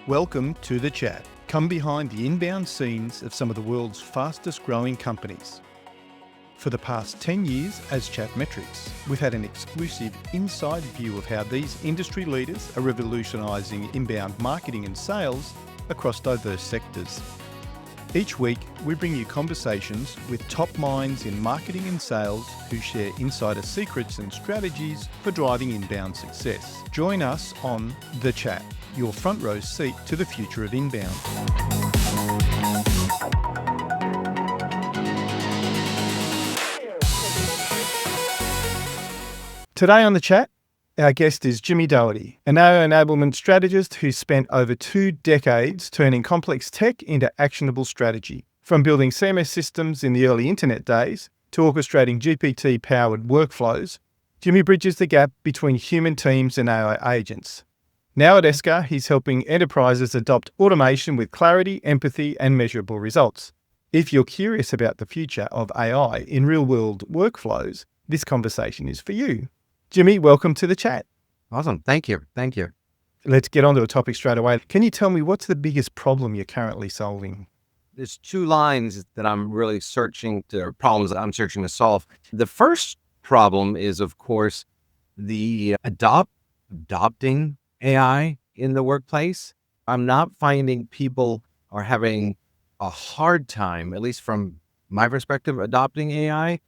Welcome to The Chat. Come behind the inbound scenes of some of the world's fastest growing companies. For the past 10 years as Chatmetrics, we've had an exclusive inside view of how these industry leaders are revolutionising inbound marketing and sales across diverse sectors. Each week, we bring you conversations with top minds in marketing and sales who share insider secrets and strategies for driving inbound success. Join us on The Chat, your front row seat to the future of inbound. Today on The Chat, our guest is Jimmy Dougherty, an AI enablement strategist who spent over 2 decades turning complex tech into actionable strategy. From building CMS systems in the early internet days to orchestrating GPT-powered workflows, Jimmy bridges the gap between human teams and AI agents. Now at Esker, he's helping enterprises adopt automation with clarity, empathy, and measurable results. If you're curious about the future of AI in real-world workflows, this conversation is for you. Jimmy, welcome to The Chat. Awesome. Thank you. Thank you. Let's get on to a topic straight away. Can you tell me what's the biggest problem you're currently solving? There's 2 lines that I'm really problems that I'm searching to solve. The first problem is, of course, the adopting AI in the workplace. I'm not finding people are having a hard time, at least from my perspective, adopting AI.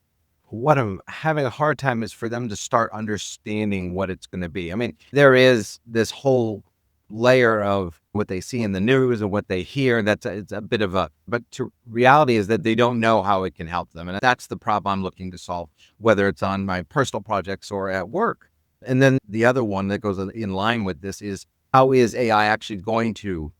What I'm having a hard time is for them to start understanding what it's going to be. I mean, there is this whole layer of what they see in the news and what they hear. It's a bit of but reality is that they don't know how it can help them. And that's the problem I'm looking to solve, whether it's on my personal projects or at work. And then the other one that goes in line with this is, how is AI actually going to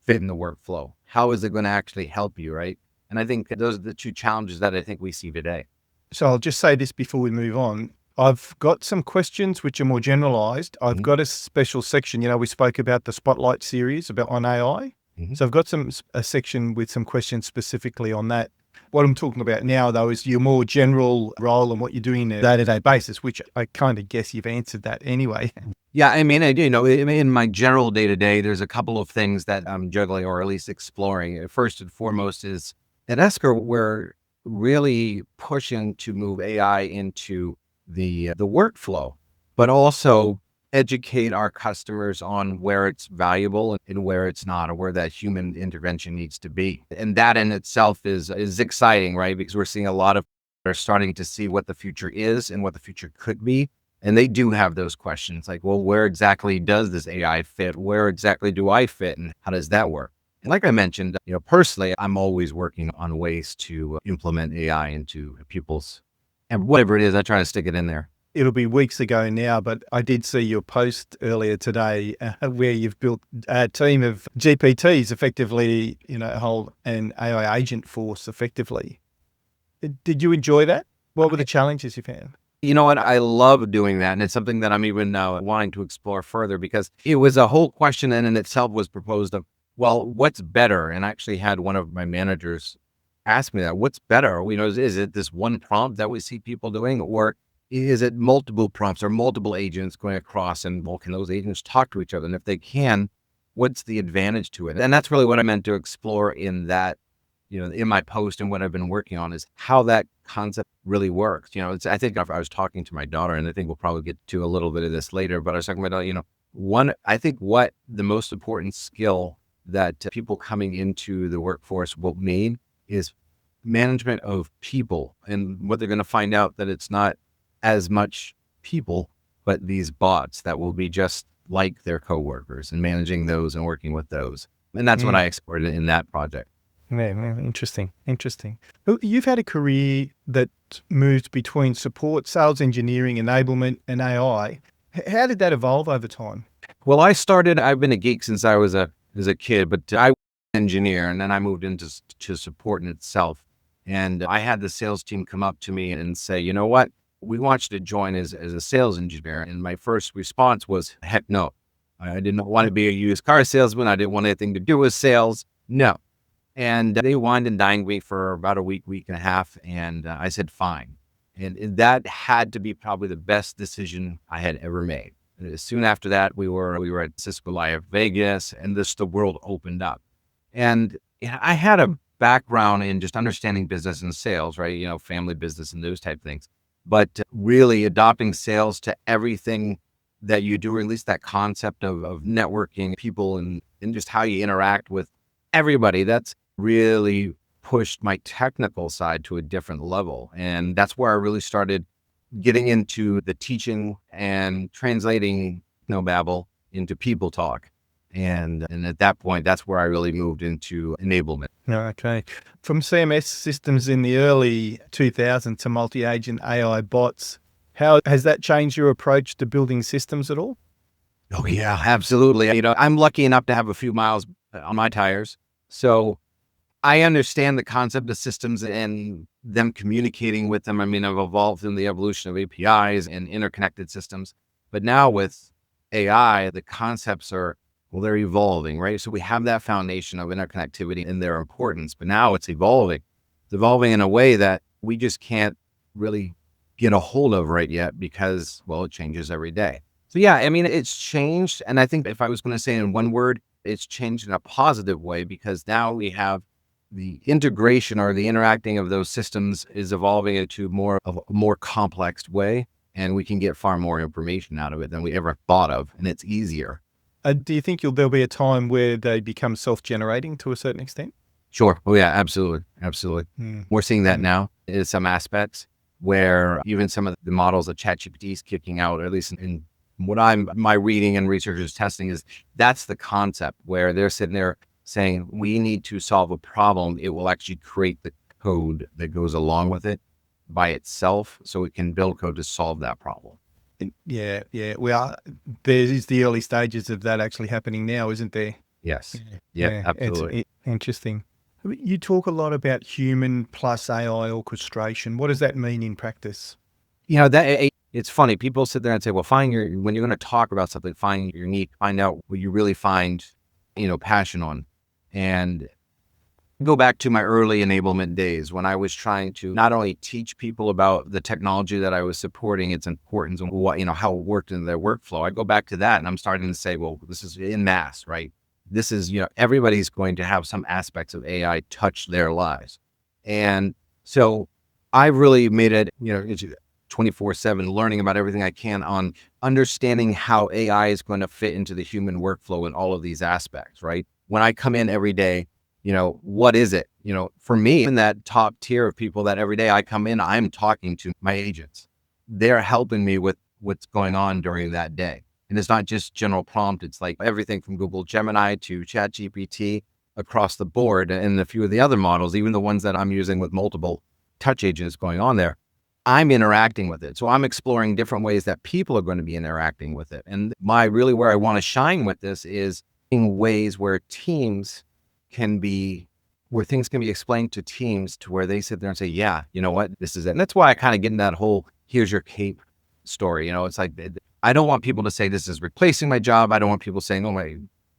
fit in the workflow? How is it going to actually help you, right? And I think those are the 2 challenges that I think we see today. So I'll just say this before we move on. I've got some questions which are more generalized. I've got a special section. We spoke about the Spotlight series on AI. So I've got a section with some questions specifically on that. What I'm talking about now, though, is your more general role and what you're doing on a day-to-day basis, which I kind of guess you've answered that anyway. Yeah, I mean, I do. In my general day-to-day, there's a couple of things that I'm juggling or at least exploring. First and foremost is at Esker, we're really pushing to move AI into the workflow, but also educate our customers on where it's valuable and where it's not, or where that human intervention needs to be. And that in itself is exciting, right? Because we're seeing a lot of are starting to see what the future is and what the future could be. And they do have those questions like, well, where exactly does this AI fit? Where exactly do I fit? And how does that work? And like I mentioned, personally, I'm always working on ways to implement AI into people's, and whatever it is, I try to stick it in there. It'll be weeks ago now, but I did see your post earlier today where you've built a team of GPTs, effectively, an AI agent force, effectively. Did you enjoy that? What were the challenges you found? You know what? I love doing that. And it's something that I'm even now wanting to explore further, because it was a whole question and in itself was proposed of, well, what's better? And I actually had one of my managers ask me that, what's better? Is it this one prompt that we see people doing, or is it multiple prompts or multiple agents going across, and well, can those agents talk to each other? And if they can, what's the advantage to it? And that's really what I meant to explore in that, in my post, and what I've been working on is how that concept really works. I think I was talking to my daughter, and I think we'll probably get to a little bit of this later, but I was talking about, I think what the most important skill that people coming into the workforce will need is management of people. And what they're going to find out that it's not as much people, but these bots that will be just like their coworkers, and managing those and working with those. And that's what I explored in that project. Yeah, interesting. You've had a career that moved between support, sales engineering, enablement, and AI. How did that evolve over time? Well, I've been a geek since I was a kid, but I was an engineer, and then I moved into support in itself. And I had the sales team come up to me and say, you know what, we want you to join as a sales engineer. And my first response was, heck no. I didn't want to be a used car salesman. I didn't want anything to do with sales. No. And they wined and dined me for about a week and a half. And I said, fine. And that had to be probably the best decision I had ever made. Soon after that, we were at Cisco Live Vegas, and the world opened up. And I had a background in just understanding business and sales, right? Family business and those type things. But really adopting sales to everything that you do, or at least that concept of networking people and just how you interact with everybody, that's really pushed my technical side to a different level. And that's where I really started getting into the teaching and translating Babel into people talk. And at that point, that's where I really moved into enablement. Okay. From CMS systems in the early 2000s to multi-agent AI bots, how has that changed your approach to building systems at all? Oh yeah, absolutely. I'm lucky enough to have a few miles on my tires. So I understand the concept of systems and them communicating with them. I mean, I've evolved in the evolution of APIs and interconnected systems, but now with AI, the concepts they're evolving, right? So we have that foundation of interconnectivity and their importance, but now it's evolving. It's evolving in a way that we just can't really get a hold of right yet because, well, it changes every day. So yeah, I mean, it's changed. And I think if I was going to say in one word, it's changed in a positive way because now we have the integration or the interacting of those systems is evolving into more of a more complex way. And we can get far more information out of it than we ever thought of. And it's easier. Do you think there'll be a time where they become self-generating to a certain extent? Sure. Oh yeah, absolutely. Absolutely. Mm. We're seeing that now in some aspects where even some of the models that ChatGPT is kicking out, or at least in what my reading and researchers testing is that's the concept where they're sitting there saying, we need to solve a problem. It will actually create the code that goes along with it by itself. So it can build code to solve that problem. Yeah. There's the early stages of that actually happening now, isn't there? Yes. Yeah, absolutely. It's interesting. You talk a lot about human plus AI orchestration. What does that mean in practice? It's funny. People sit there and say, well, when you're going to talk about something, find your niche, find out what you really find, passion on. And go back to my early enablement days when I was trying to not only teach people about the technology that I was supporting, its importance and what, how it worked in their workflow. I go back to that and I'm starting to say, well, this is en masse, right? This is, everybody's going to have some aspects of AI touch their lives. And so I really made it, 24/7 learning about everything I can on understanding how AI is going to fit into the human workflow in all of these aspects, right? When I come in every day, what is it? For me, in that top tier of people that every day I come in, I'm talking to my agents. They're helping me with what's going on during that day. And it's not just general prompt. It's like everything from Google Gemini to ChatGPT across the board. And a few of the other models, even the ones that I'm using with multiple touch agents going on there, I'm interacting with it. So I'm exploring different ways that people are going to be interacting with it. And where I want to shine with this is in ways where things can be explained to teams to where they sit there and say, yeah, you know what, this is it. And that's why I kind of get in that whole, here's your cape story. It's like, I don't want people to say this is replacing my job. I don't want people saying, oh my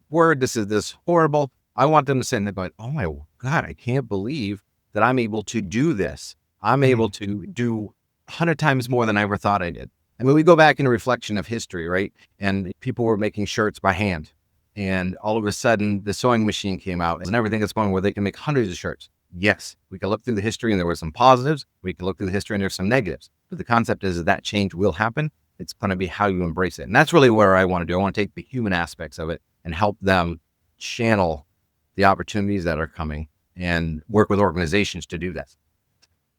word, this is this horrible. I want them to sit there going, oh my God, I can't believe that I'm able to do this. I'm able to do 100 times more than I ever thought I did. I mean, we go back in a reflection of history, right? And people were making shirts by hand. And all of a sudden, the sewing machine came out and everything is going where they can make hundreds of shirts. Yes, we can look through the history and there were some positives. We can look through the history and there's some negatives. But the concept is that change will happen. It's going to be how you embrace it. And that's really where I want to do. I want to take the human aspects of it and help them channel the opportunities that are coming and work with organizations to do that.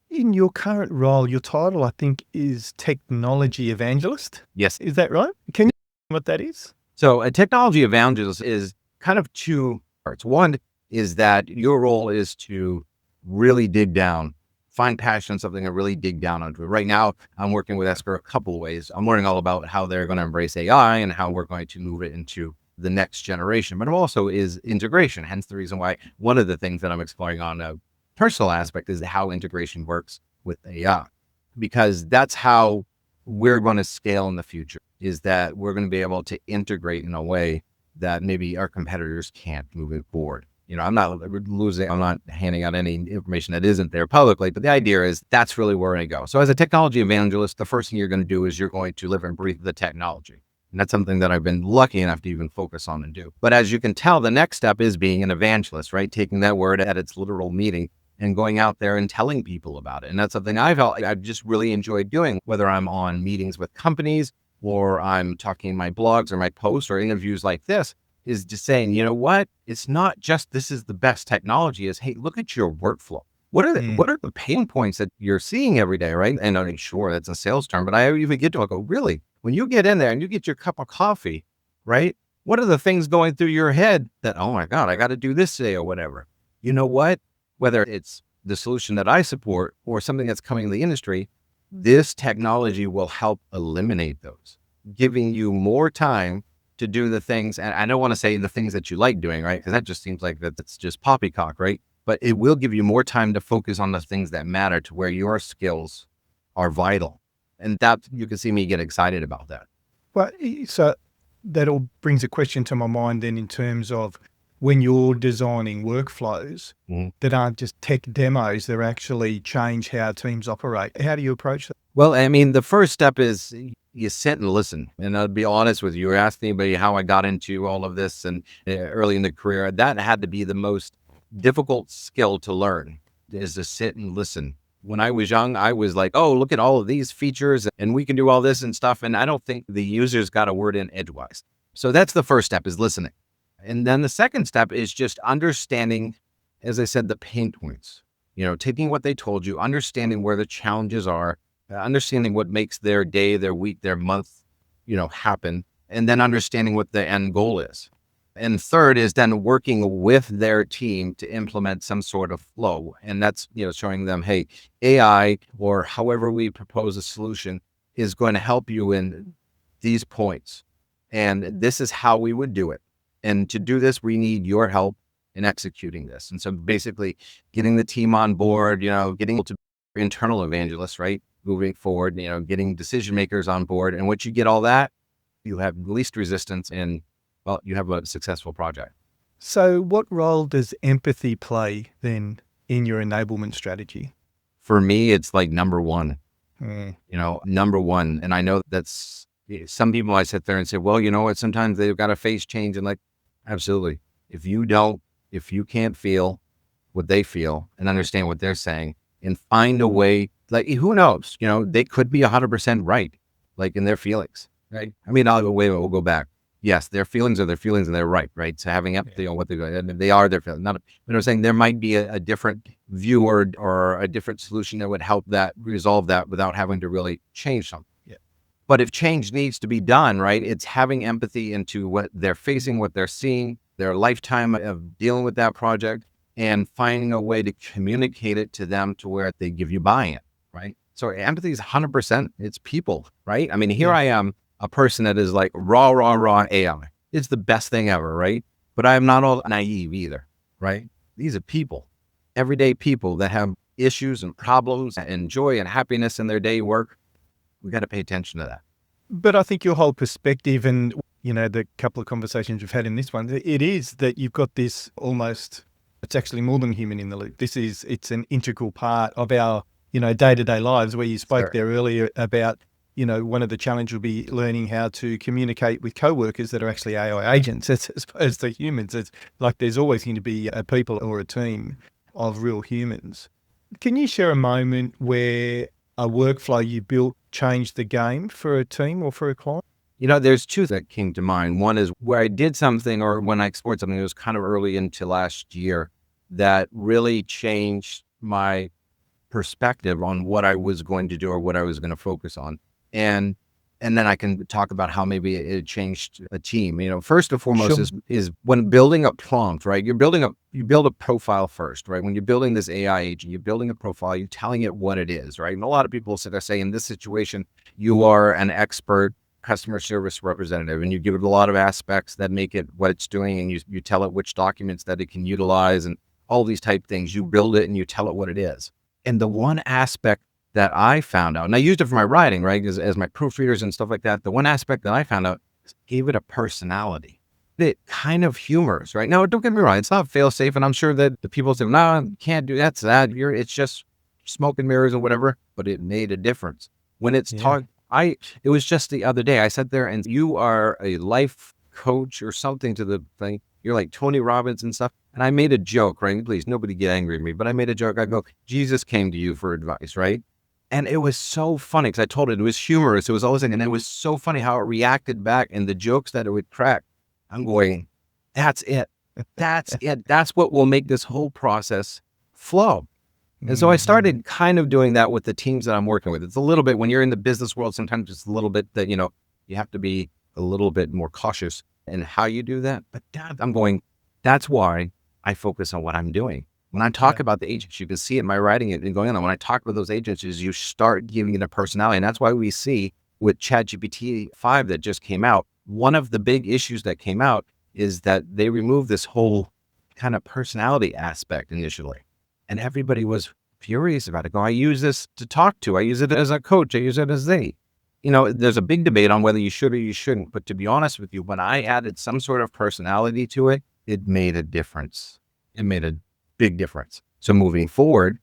In your current role, your title, I think, is technology evangelist. Yes. Is that right? Can you explain what that is? So a technology evangelist is kind of two parts. One is that your role is to really dig down, find passion in something and really dig down onto it. Right now, I'm working with Esker a couple of ways. I'm learning all about how they're going to embrace AI and how we're going to move it into the next generation. But it also is integration, hence the reason why one of the things that I'm exploring on a personal aspect is how integration works with AI, because that's how we're going to scale in the future, is that we're going to be able to integrate in a way that maybe our competitors can't moving forward. I'm not handing out any information that isn't there publicly, but the idea is that's really where I go. So as a technology evangelist, the first thing you're going to do is you're going to live and breathe the technology. And that's something that I've been lucky enough to even focus on and do. But as you can tell, the next step is being an evangelist, right? Taking that word at its literal meaning and going out there and telling people about it. And that's something I've just really enjoyed doing, whether I'm on meetings with companies or I'm talking in my blogs or my posts or interviews like this, is just saying, you know what? It's not just this is the best technology, is hey, look at your workflow. What are the pain points that you're seeing every day, right? And I'm sure that's a sales term, but I even get to go, really? When you get in there and you get your cup of coffee, right? What are the things going through your head that, oh my God, I got to do this today or whatever? You know what? Whether it's the solution that I support or something that's coming in the industry, this technology will help eliminate those, giving you more time to do the things. And I don't want to say the things that you like doing, right? Because that just seems like that's just poppycock, right? But it will give you more time to focus on the things that matter, to where your skills are vital. And that you can see me get excited about that. Well, so that all brings a question to my mind then in terms of when you're designing workflows that aren't just tech demos, they're actually change how teams operate. How do you approach that? Well, I mean, the first step is you sit and listen. And I'll be honest with you, you're asking anybody how I got into all of this and early in the career, that had to be the most difficult skill to learn, is to sit and listen. When I was young, I was like, oh, look at all of these features and we can do all this and stuff. And I don't think the users got a word in edgewise. So that's the first step, is listening. And then the second step is just understanding, as I said, the pain points, taking what they told you, understanding where the challenges are, understanding what makes their day, their week, their month, happen, and then understanding what the end goal is. And third is then working with their team to implement some sort of flow. And that's, showing them, hey, AI or however we propose a solution is going to help you in these points. And this is how we would do it. And to do this, we need your help in executing this. And so basically getting the team on board, getting to internal evangelists, right? Moving forward, getting decision makers on board. And once you get all that, you have least resistance and, well, you have a successful project. So what role does empathy play then in your enablement strategy? For me, it's like number one, number one. And I know that's some people I sit there and say, well, you know what, sometimes they've got to face change, and like, absolutely. If you can't feel what they feel and understand what they're saying and find a way, like, who knows, they could be 100% right, like in their feelings, right? I mean, we'll go back. Yes, their feelings are their feelings and they're right, right? So having empathy on what they're going, and they are their feelings. But I'm saying there might be a different view or a different solution that would help that resolve that without having to really change something. Yeah. But if change needs to be done, right, it's having empathy into what they're facing, what they're seeing, their lifetime of dealing with that project, and finding a way to communicate it to them to where they give you buy-in, right? So empathy is 100%. It's people, right? I mean, here I am, a person that is like raw AI. It's the best thing ever, right? But I am not all naive either, right? These are people, everyday people that have issues and problems and joy and happiness in their day work. We got to pay attention to that. But I think your whole perspective and, the couple of conversations we've had in this one, it is that you've got this almost, it's actually more than human in the loop. It's an integral part of our, day-to-day lives, where you spoke there earlier about, one of the challenges will be learning how to communicate with coworkers that are actually AI agents as opposed to humans. It's like there's always going to be a people or a team of real humans. Can you share a moment where a workflow you built changed the game for a team or for a client? There's two that came to mind. One is where I did something, or when I explored something that was kind of early into last year, that really changed my perspective on what I was going to do or what I was going to focus on. And then I can talk about how maybe it changed a team. First and foremost is when building a prompt, right? You build a profile first, right? When you're building this AI agent, you're building a profile, you're telling it what it is, right? And a lot of people say, in this situation, you are an expert customer service representative, and you give it a lot of aspects that make it what it's doing, and you tell it which documents that it can utilize and all these type things. You build it and you tell it what it is. And the one aspect that I found out, and I used it for my writing, right, as my proofreaders and stuff like that. The one aspect that I found out is gave it a personality. It kind of humors, right? Now, don't get me wrong, it's not fail safe, and I'm sure that the people say, no, you can't do that. It's just smoke and mirrors or whatever, but it made a difference. When it's It was just the other day, I sat there and you are a life coach or something to the thing. You're like Tony Robbins and stuff. And I made a joke, right? Please, nobody get angry at me, but I made a joke. I go, Jesus came to you for advice, right? And it was so funny because I told it was humorous. It was always, and it was so funny how it reacted back and the jokes that it would crack. I'm going, that's it. That's it. That's what will make this whole process flow. And so I started kind of doing that with the teams that I'm working with. It's a little bit, when you're in the business world, sometimes it's a little bit that, you have to be a little bit more cautious in how you do that. But I'm going, that's why I focus on what I'm doing. When I talk about the agents, you can see it in my writing and going on. When I talk about those agents, is you start giving it a personality. And that's why we see with ChatGPT 5 that just came out, one of the big issues that came out is that they removed this whole kind of personality aspect initially. And everybody was furious about it. I use this to talk to. I use it as a coach. I use it as there's a big debate on whether you should or you shouldn't. But to be honest with you, when I added some sort of personality to it, it made a difference. It made a big difference. So moving forward,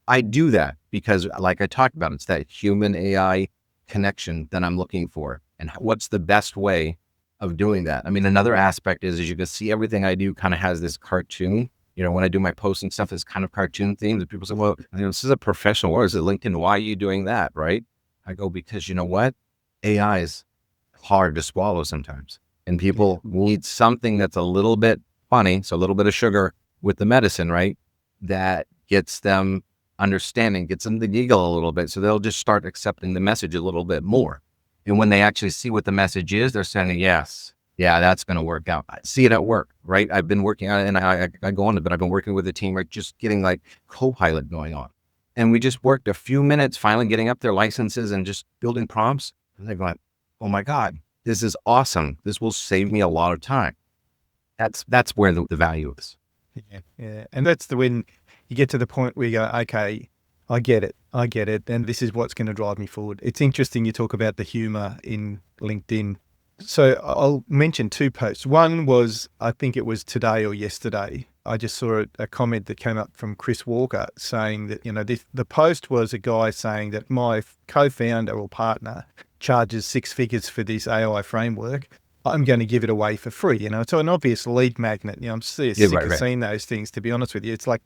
I do that because, like I talked about, it's that human AI connection that I'm looking for. And what's the best way of doing that? I mean, another aspect is, as you can see, everything I do kind of has this cartoon. When I do my posts and stuff, it's kind of cartoon themes. And people say, well, this is a professional, or is it LinkedIn? Why are you doing that? Right? I go, because you know what? AI is hard to swallow sometimes. And people need something that's a little bit funny. So a little bit of sugar with the medicine, right? That gets them understanding, gets them to giggle a little bit. So they'll just start accepting the message a little bit more. And when they actually see what the message is, they're saying, yes, yeah, that's going to work out. I see it at work, right? I've been working on it, and I go on it, but I've been working with a team, right? Just getting like CoPilot going on. And we just worked a few minutes, finally getting up their licenses and just building prompts. And they're going, oh my God, this is awesome. This will save me a lot of time. That's where the value is. Yeah. And that's when you get to the point where you go, okay, I get it. And this is what's going to drive me forward. It's interesting you talk about the humor in LinkedIn. So I'll mention two posts. One was, I think it was today or yesterday, I just saw a comment that came up from Chris Walker saying that, the post was a guy saying that my co-founder or partner charges 6 figures for this AI framework. I'm going to give it away for free. It's an obvious lead magnet. I'm sick of seeing those things, to be honest with you. It's like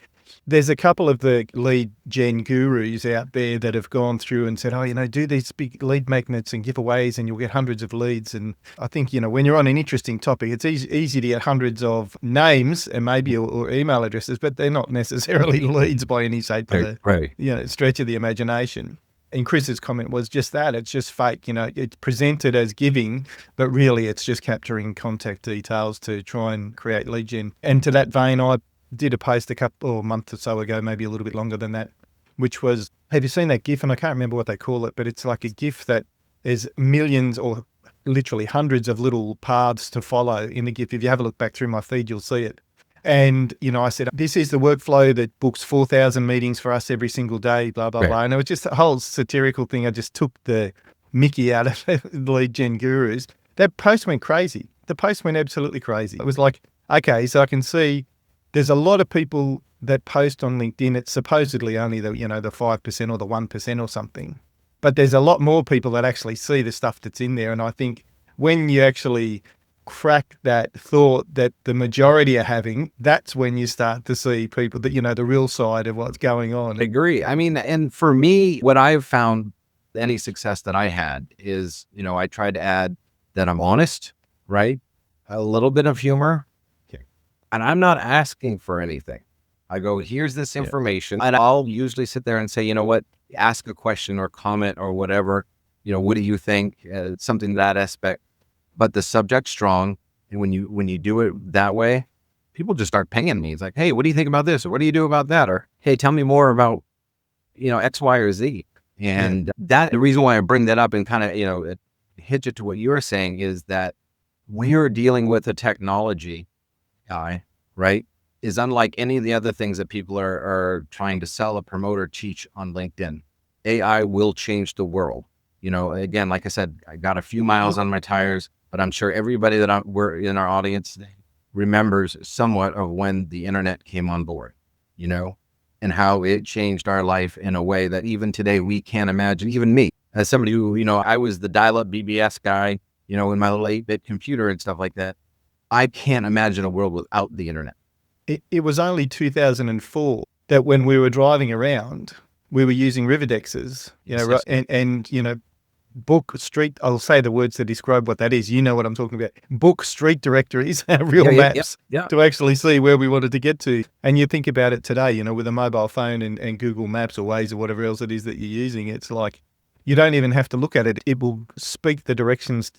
there's a couple of the lead gen gurus out there that have gone through and said, do these big lead magnets and giveaways and you'll get hundreds of leads. And I think, when you're on an interesting topic, it's easy to get hundreds of names and maybe or email addresses, but they're not necessarily leads by any stretch of the imagination. And Chris's comment was just that. It's just fake. It's presented as giving, but really it's just capturing contact details to try and create lead gen. And to that vein, I did a post a month or so ago, maybe a little bit longer than that, which was, have you seen that GIF? And I can't remember what they call it, but it's like a GIF that there's millions or literally hundreds of little paths to follow in the GIF. If you have a look back through my feed, you'll see it. And, I said, this is the workflow that books 4,000 meetings for us every single day, blah, blah, blah. And it was just a whole satirical thing. I just took the mickey out of the lead gen gurus. That post went crazy. The post went absolutely crazy. It was like, okay, so I can see there's a lot of people that post on LinkedIn. It's supposedly only the 5% or the 1% or something. But there's a lot more people that actually see the stuff that's in there. And I think when you actually crack that thought that the majority are having, that's when you start to see people that, the real side of what's going on. I agree. I mean, and for me, what I've found, any success that I had is, I tried to add that I'm honest, right? A little bit of humor. Okay. And I'm not asking for anything. I go, here's this information. And I'll usually sit there and say, you know what, ask a question or comment or whatever, what do you think? Something to that aspect. But the subject's strong. And when you do it that way, people just start pinging me. It's like, hey, what do you think about this? Or what do you do about that? Or, hey, tell me more about, X, Y, or Z. And the reason why I bring that up and kind of, hitch it to what you're saying is that we're dealing with a technology guy, right? Is unlike any of the other things that people are trying to sell or promote or teach on LinkedIn. AI will change the world. Again, like I said, I got a few miles on my tires, but I'm sure everybody that we're in our audience remembers somewhat of when the internet came on board, and how it changed our life in a way that even today we can't imagine, even me. as somebody who, I was the dial-up BBS guy, in my little 8-bit computer and stuff like that. I can't imagine a world without the internet. It was only 2004 that when we were driving around, we were using Riverdexes, Yes. book street. I'll say the words to describe what that is. You know what I'm talking about. Book street directories, real Yeah, yeah, maps yeah. to actually see where we wanted to get to. And you think about it today, with a mobile phone and Google Maps or Waze or whatever else it is that you're using. It's like you don't even have to look at it. It will speak the directions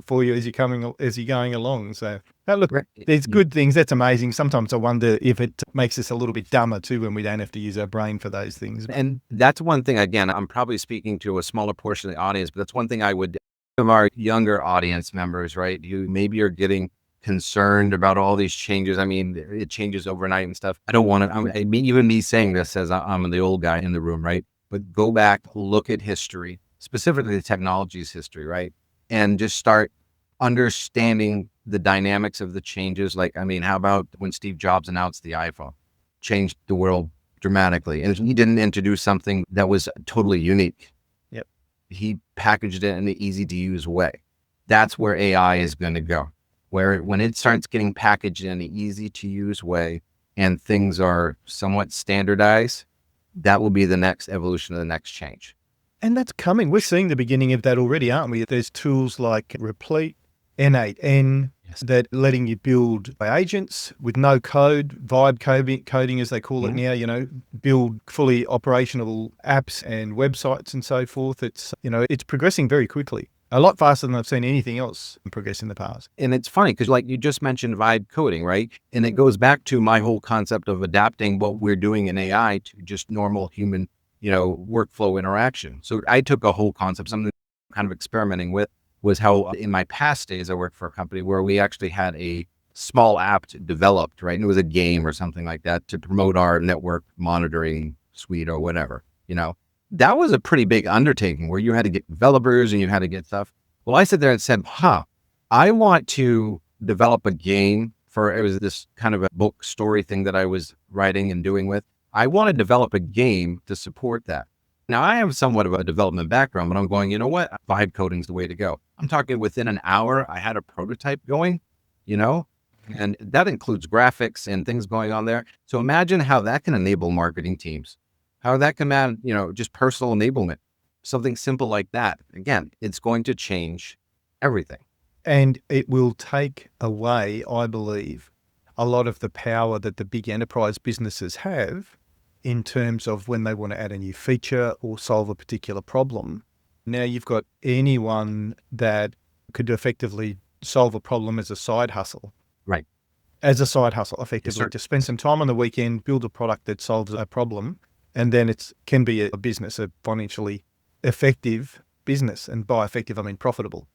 for you as you're going along. So look, Right. there's good things. That's amazing. Sometimes I wonder if it makes us a little bit dumber too when we don't have to use our brain for those things. And that's one thing, again, I'm probably speaking to a smaller portion of the audience, but that's one thing I would, of our younger audience members, right? You maybe are getting concerned about all these changes. I mean, it changes overnight and stuff. I don't want to, I mean, even me saying this says I'm the old guy in the room, right? But go back, look at history, specifically the technology's history, right? And just start understanding the dynamics of the changes. Like, I mean, how about when Steve Jobs announced the iPhone? Changed the world dramatically. And he didn't introduce something that was totally unique. Yep. He packaged it in an easy to use way. That's where AI is going to go, where when it starts getting packaged in an easy to use way and things are somewhat standardized, that will be the next evolution of the next change. And that's coming. We're seeing the beginning of that already, aren't we? There's tools like Replete, N8N, Yes. that letting you build agents with no code, vibe coding as they call it now, build fully operational apps and websites and so forth. It's progressing very quickly. A lot faster than I've seen anything else progress in the past. And it's funny because like you just mentioned vibe coding, right? And it goes back to my whole concept of adapting what we're doing in AI to just normal human, workflow interaction. So I took a whole concept, something I'm kind of experimenting with was how in my past days, I worked for a company where we actually had a small app developed, right? And it was a game or something like that to promote our network monitoring suite or whatever, That was a pretty big undertaking where you had to get developers and you had to get stuff. Well, I sat there and said, I want to develop a game it was this kind of a book story thing that I was writing and doing with. I want to develop a game to support that. Now, I have somewhat of a development background, but I'm going, you know what? Vibe coding is the way to go. I'm talking within an hour, I had a prototype going, and that includes graphics and things going on there. So imagine how that can enable marketing teams, how that can add, just personal enablement, something simple like that. Again, it's going to change everything. And it will take away, I believe, a lot of the power that the big enterprise businesses have in terms of when they want to add a new feature or solve a particular problem. Now you've got anyone that could effectively solve a problem as a side hustle. Right. As a side hustle, effectively, Yes, to spend some time on the weekend, build a product that solves a problem, and then it can be a business, a financially effective business. And by effective, I mean profitable.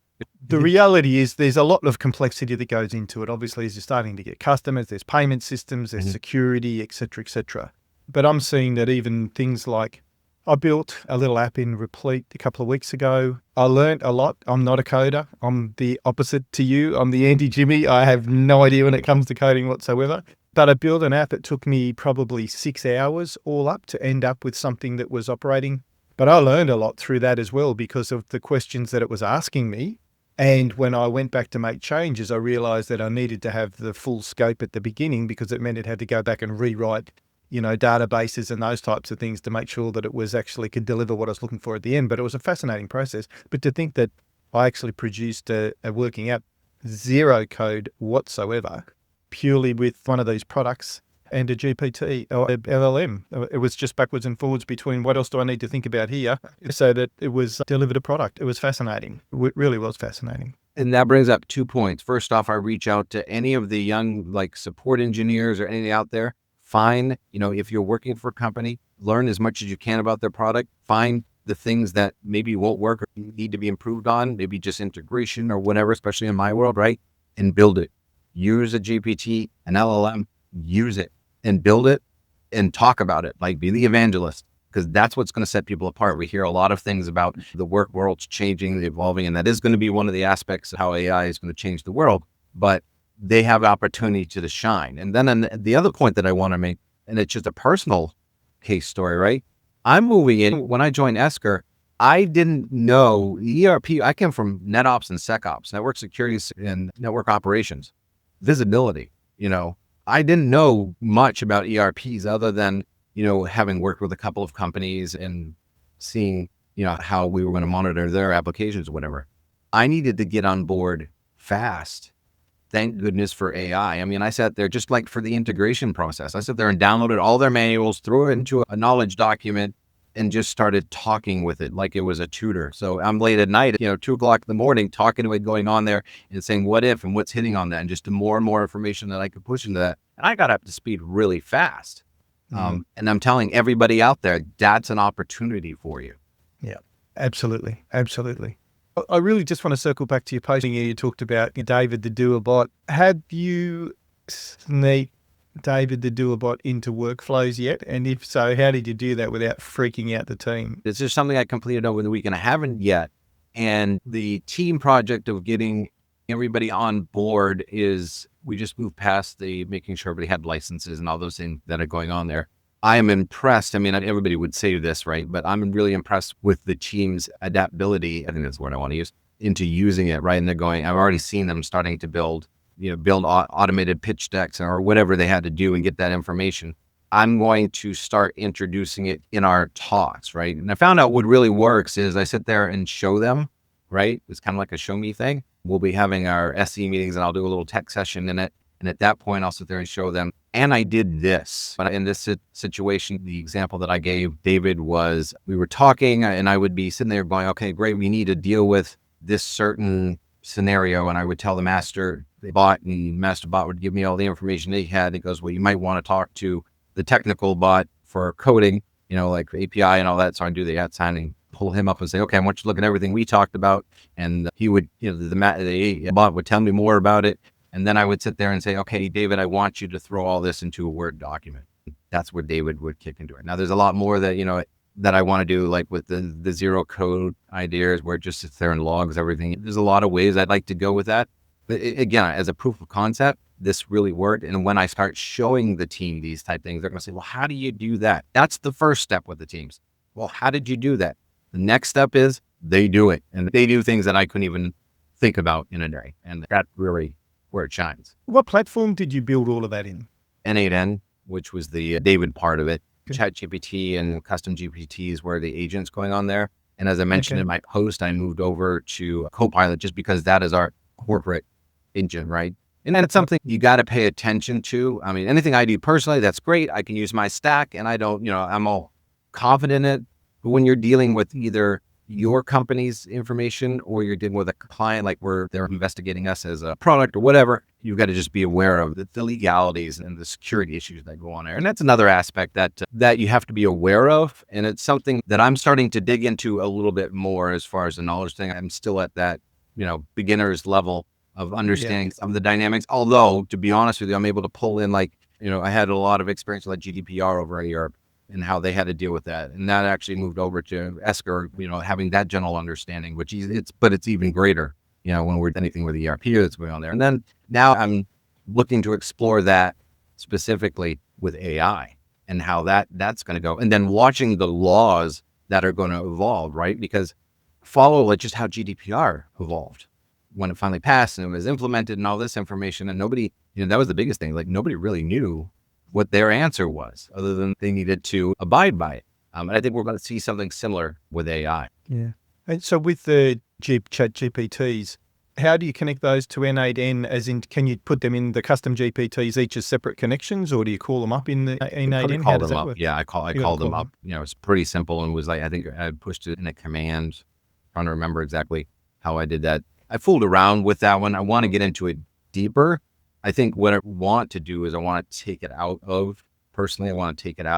The reality is there's a lot of complexity that goes into it. Obviously, as you're starting to get customers, there's payment systems, there's security, et cetera, et cetera. But I'm seeing that even things like I built a little app in Replete a couple of weeks ago. I learned a lot. I'm not a coder. I'm the opposite to you. I'm the anti-Jimmy. I have no idea when it comes to coding whatsoever. But I built an app that took me probably 6 hours all up to end up with something that was operating. But I learned a lot through that as well because of the questions that it was asking me. And when I went back to make changes, I realized that I needed to have the full scope at the beginning because it meant it had to go back and rewrite, databases and those types of things to make sure that it was actually could deliver what I was looking for at the end. But it was a fascinating process. But to think that I actually produced a working app, zero code whatsoever, purely with one of these products and a GPT or a LLM. It was just backwards and forwards between what else do I need to think about here so that it was delivered a product. It was fascinating. It really was fascinating. And that brings up 2 points. First off, I reach out to any of the young support engineers or anything out there. Find, if you're working for a company, learn as much as you can about their product. Find the things that maybe won't work or need to be improved on, maybe just integration or whatever, especially in my world, right? And build it. Use a GPT, an LLM, use it and build it and talk about it. Be the evangelist, because that's what's going to set people apart. We hear a lot of things about the work world's changing, evolving, and that is going to be one of the aspects of how AI is going to change the world. But they have opportunity to shine. And then the other point that I want to make, and it's just a personal case story, right? I'm moving in. When I joined Esker, I didn't know ERP. I came from NetOps and SecOps, network security and network operations, visibility. I didn't know much about ERPs other than, having worked with a couple of companies and seeing, how we were going to monitor their applications or whatever. I needed to get on board fast. Thank goodness for AI. I mean, I sat there just like for the integration process. I sat there and downloaded all their manuals, threw it into a knowledge document, and just started talking with it like it was a tutor. So I'm late at night, 2 o'clock in the morning, talking to it, going on there and saying what if and what's hitting on that, and just more and more information that I could push into that. And I got up to speed really fast. And I'm telling everybody out there, that's an opportunity for you. Yeah, absolutely. Absolutely. I really just want to circle back to your posting here. You talked about David the Doer bot. Had you sneak David the Doer bot into workflows yet? And if so, how did you do that without freaking out the team? This is something I completed over the weekend. I haven't yet. And the team project of getting everybody on board is we just moved past the making sure everybody had licenses and all those things that are going on there. I am impressed. I mean, everybody would say this, right? But I'm really impressed with the team's adaptability. I think that's the word I want to use, into using it, right? And they're going, I've already seen them starting to build automated pitch decks or whatever they had to do and get that information. I'm going to start introducing it in our talks, right? And I found out what really works is I sit there and show them, right? It's kind of like a show me thing. We'll be having our SE meetings and I'll do a little tech session in it. And at that point, I'll sit there and show them, and I did this. But in this situation, the example that I gave David was we were talking and I would be sitting there going, okay, great. We need to deal with this certain scenario. And I would tell the master bot, and master bot would give me all the information they had. It goes, well, you might want to talk to the technical bot for coding, like API and all that. So I do the ad signing, pull him up and say, okay, I want you to look at everything we talked about. And he would, the bot would tell me more about it. And then I would sit there and say, okay, David, I want you to throw all this into a Word document. That's where David would kick into it. Now, there's a lot more that, that I want to do, like with the zero code ideas where it just sits there and logs everything. There's a lot of ways I'd like to go with that. But again, as a proof of concept, this really worked. And when I start showing the team these type things, they're going to say, well, how do you do that? That's the first step with the teams. Well, how did you do that? The next step is they do it. And they do things that I couldn't even think about in a day. And that really where it shines. What platform did you build all of that in? N8N, which was the David part of it. Okay. ChatGPT and custom GPTs were the agents going on there. And as I mentioned in my post, I moved over to CoPilot just because that is our corporate engine, right? And that's something you got to pay attention to. I mean, anything I do personally, that's great. I can use my stack and I don't, I'm all confident in it. But when you're dealing with either your company's information or you're dealing with a client, like where they're investigating us as a product or whatever, you've got to just be aware of the legalities and the security issues that go on there. And that's another aspect that you have to be aware of. And it's something that I'm starting to dig into a little bit more as far as the knowledge thing. I'm still at that, beginner's level of understanding some of the dynamics. Although, to be honest with you, I'm able to pull in I had a lot of experience with GDPR over in Europe and how they had to deal with that. And that actually moved over to Esker, having that general understanding, which it's even greater, when we're anything with ERP that's going on there. And then now I'm looking to explore that specifically with AI and how that's going to go. And then watching the laws that are going to evolve, right? Because follow just how GDPR evolved when it finally passed and it was implemented and all this information. And nobody, that was the biggest thing. Like nobody really knew what their answer was, other than they needed to abide by it. And I think we're going to see something similar with AI. Yeah. And so with the chat GPTs, how do you connect those to N8N? As in, can you put them in the custom GPTs each as separate connections, or do you call them up in the N8N? How does that work? Yeah, I called them up. It's pretty simple and was I think I pushed it in a command. Trying to remember exactly how I did that. I fooled around with that one. I want to get into it deeper. I think what I want to do is I want to take it out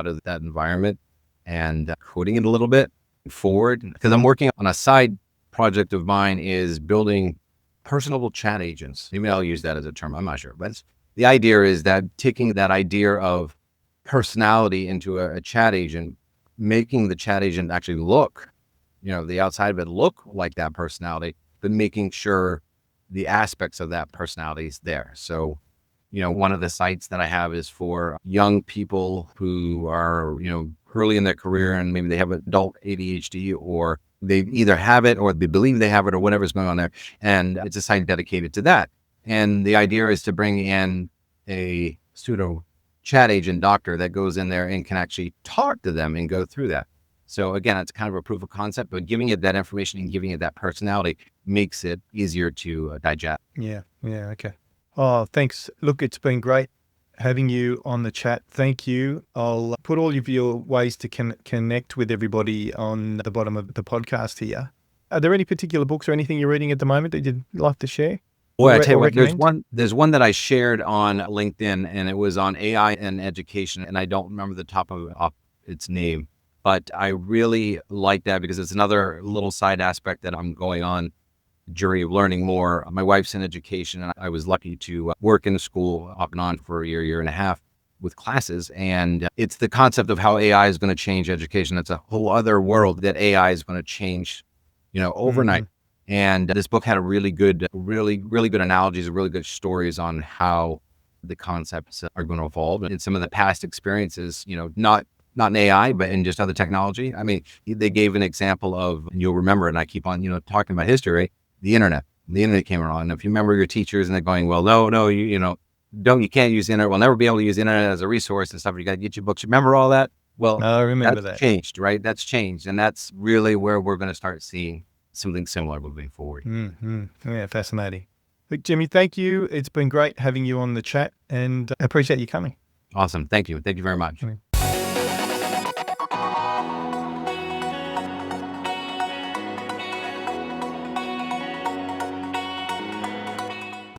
of that environment and coding it a little bit forward, because I'm working on a side project of mine is building personable chat agents. Maybe I'll use that as a term. I'm not sure, but the idea is that taking that idea of personality into a chat agent, making the chat agent actually look, the outside of it look like that personality, but making sure the aspects of that personality is there. So, one of the sites that I have is for young people who are, early in their career and maybe they have adult ADHD or they either have it or they believe they have it or whatever's going on there. And it's a site dedicated to that. And the idea is to bring in a pseudo chat agent doctor that goes in there and can actually talk to them and go through that. So again, it's kind of a proof of concept, but giving it that information and giving it that personality makes it easier to digest. Yeah. Okay. Oh, thanks. Look, it's been great having you on the chat. Thank you. I'll put all of your ways to connect with everybody on the bottom of the podcast here. Are there any particular books or anything you're reading at the moment that you'd like to share? Boy, I tell you or what, recommend? there's one that I shared on LinkedIn, and it was on AI and education, and I don't remember the top of its name, but I really like that because it's another little side aspect that I'm going on journey of learning more. My wife's in education, and I was lucky to work in the school off and on for a year and a half with classes. And it's the concept of how AI is going to change education. It's a whole other world that AI is going to change, overnight. And this book had a really good analogies, really good stories on how the concepts are going to evolve and some of the past experiences, not in AI, but in just other technology. I mean, they gave an example of, and you'll remember, and I keep on, talking about history, right? The internet came around. And if you remember your teachers and they're going, well, no, you can't use the internet. We'll never be able to use the internet as a resource and stuff. You got to get your books. Remember all that? Well, I remember that's that. changed, right? That's changed. And that's really where we're going to start seeing something similar moving forward. Yeah, fascinating. Look, Jimmy, thank you. It's been great having you on the chat, and I appreciate you coming. Awesome. Thank you. Thank you very much.